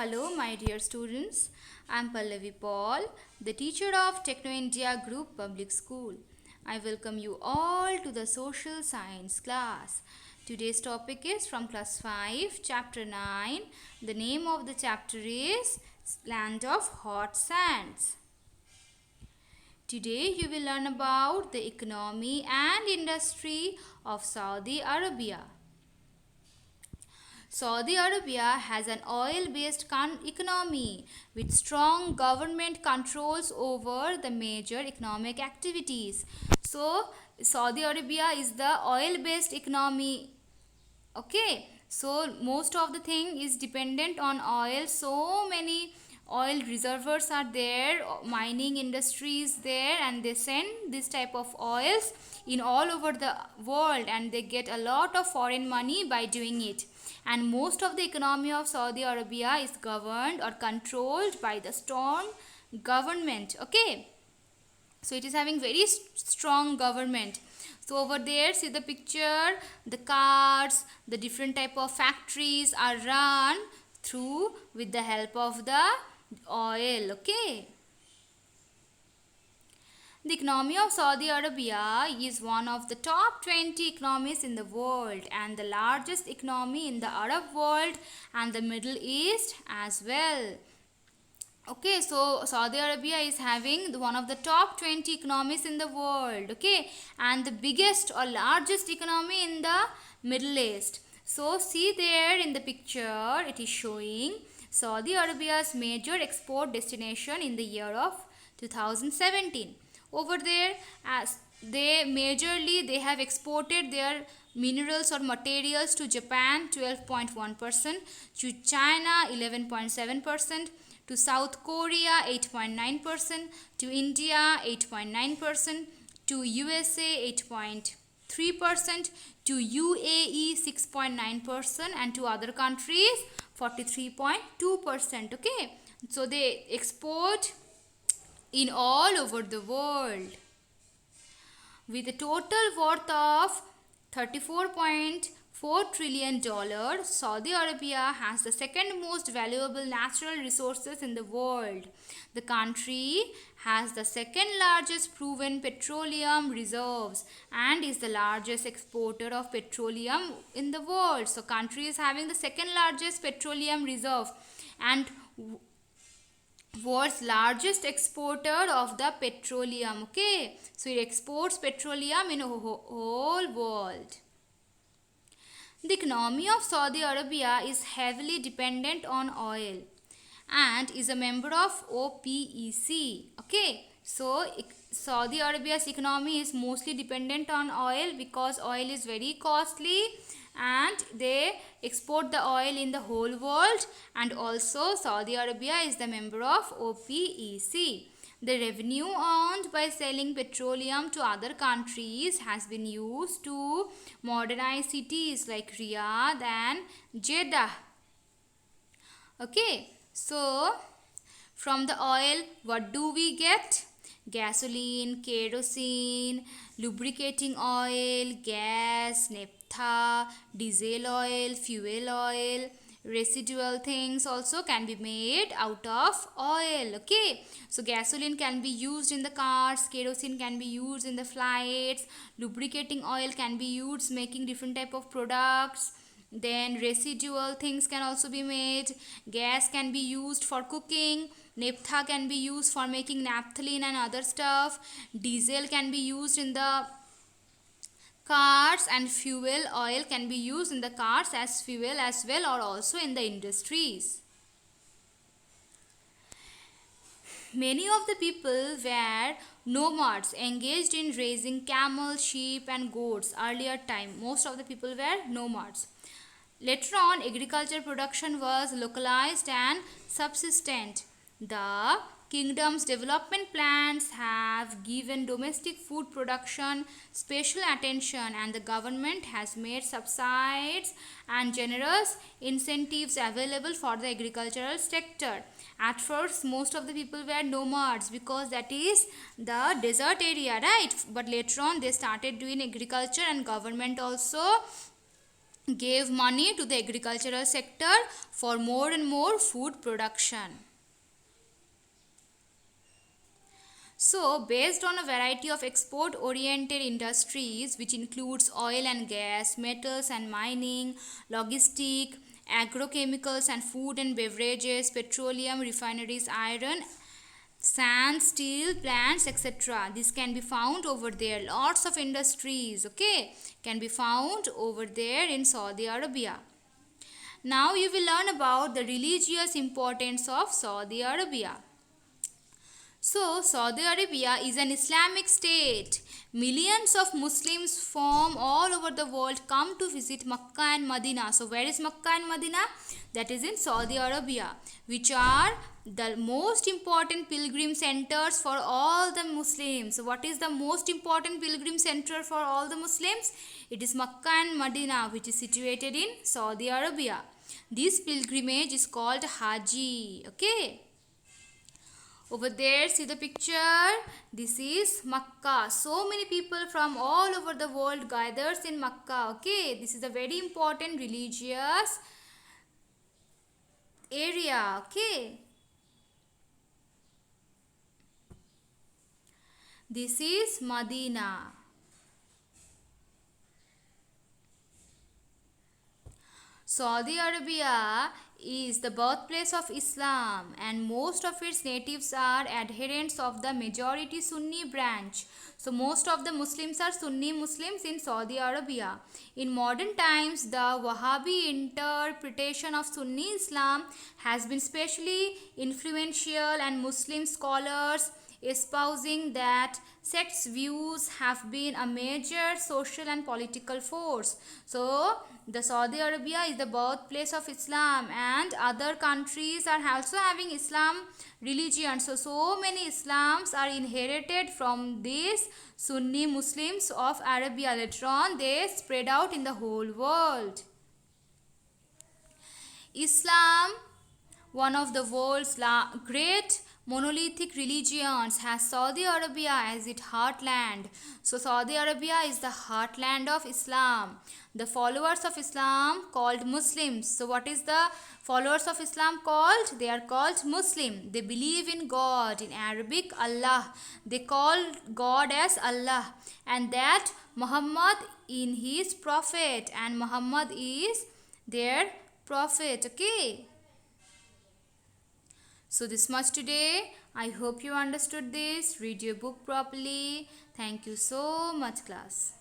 Hello, my dear students. I am Pallavi Paul, the teacher of Techno India Group Public School. I welcome you all to the social science class. Today's topic is from class 5, chapter 9. The name of the chapter is Land of Hot Sands. Today you will learn about the economy and industry of Saudi Arabia. Saudi Arabia has an oil-based economy with strong government controls over the major economic activities. So, Saudi Arabia is the oil-based economy. Okay, so most of the thing is dependent on oil. So many oil reservoirs are there, mining industry is there, and they send this type of oils in all over the world, and they get a lot of foreign money by doing it. And most of the economy of Saudi Arabia is governed or controlled by the strong government. Okay, so it is having very strong government. So over there, see the picture, the cars, the different type of factories are run through with the help of the oil. Okay, the economy of Saudi Arabia is one of the top 20 economies in the world and the largest economy in the Arab world and the Middle East as well. Okay, so Saudi Arabia is having one of the top 20 economies in the world. Okay, and the biggest or largest economy in the Middle East. So see there in the picture, it is showing Saudi Arabia's major export destination in the year of 2017. Over there, as they have exported their minerals or materials to Japan 12.1%, to China 11.7%, to South Korea 8.9%, to India 8.9%, to USA 8.3%, to UAE 6.9%, and to other countries 43.2%. Okay, so they export in all over the world. With a total worth of $34.4 trillion, Saudi Arabia has the second most valuable natural resources in the world. The country has the second largest proven petroleum reserves and is the largest exporter of petroleum in the world. So country is having the second largest petroleum reserve and world's largest exporter of the petroleum. Okay, so it exports petroleum in a whole world. The economy of Saudi Arabia is heavily dependent on oil and is a member of OPEC. Okay, so Saudi Arabia's economy is mostly dependent on oil because oil is very costly and they export the oil in the whole world, and also Saudi Arabia is the member of OPEC. The revenue earned by selling petroleum to other countries has been used to modernize cities like Riyadh and Jeddah. Okay, so from the oil, what do we get? Gasoline, kerosene, lubricating oil, gas, naphtha, diesel oil, fuel oil, residual things also can be made out of oil. Okay, so gasoline can be used in the cars, kerosene can be used in the flights, lubricating oil can be used making different type of products. Then residual things can also be made. Gas can be used for cooking. Naphtha can be used for making naphthalene and other stuff. Diesel can be used in the cars, and fuel oil can be used in the cars as fuel as well, or also in the industries. Many of the people were nomads engaged in raising camels, sheep and goats. Earlier time, most of the people were nomads. Later on, agriculture production was localized and subsistent. The kingdom's development plans have given domestic food production special attention, and the government has made subsidies and generous incentives available for the agricultural sector. At first, most of the people were nomads because that is the desert area, right? But later on, they started doing agriculture, and government also gave money to the agricultural sector for more and more food production. So, based on a variety of export-oriented industries, which includes oil and gas, metals and mining, logistic, agrochemicals and food and beverages, petroleum, refineries, iron, sand, steel plants, etc. This can be found over there. Lots of industries, okay, can be found over there in Saudi Arabia. Now you will learn about the religious importance of Saudi Arabia. So, Saudi Arabia is an Islamic state. Millions of Muslims from all over the world come to visit Makkah and Medina. So, where is Makkah and Medina? That is in Saudi Arabia, which are the most important pilgrim centers for all the Muslims. So, what is the most important pilgrim center for all the Muslims? It is Makkah and Medina, which is situated in Saudi Arabia. This pilgrimage is called Haji. Okay. Over there, see the picture. This is Makkah. So many people from all over the world gathers in Makkah. Okay, this is a very important religious area. Okay, this is Medina. Saudi Arabia is the birthplace of Islam, and most of its natives are adherents of the majority Sunni branch. So most of the Muslims are Sunni Muslims in Saudi Arabia. In modern times, the Wahhabi interpretation of Sunni Islam has been specially influential, and Muslim scholars espousing that sect's views have been a major social and political force. So, the Saudi Arabia is the birthplace of Islam, and other countries are also having Islam religion. So many Islams are inherited from these Sunni Muslims of Arabia. Later on, they spread out in the whole world. Islam, one of the world's great monolithic religions, has Saudi Arabia as its heartland. So Saudi Arabia is the heartland of Islam. The followers of Islam called Muslims. So what is the followers of Islam called? They are called Muslim. They believe in God. In Arabic, Allah. They call God as Allah, and that Muhammad in his prophet, and Muhammad is their prophet. Okay, so this much today. I hope you understood this. Read your book properly. Thank you so much, class.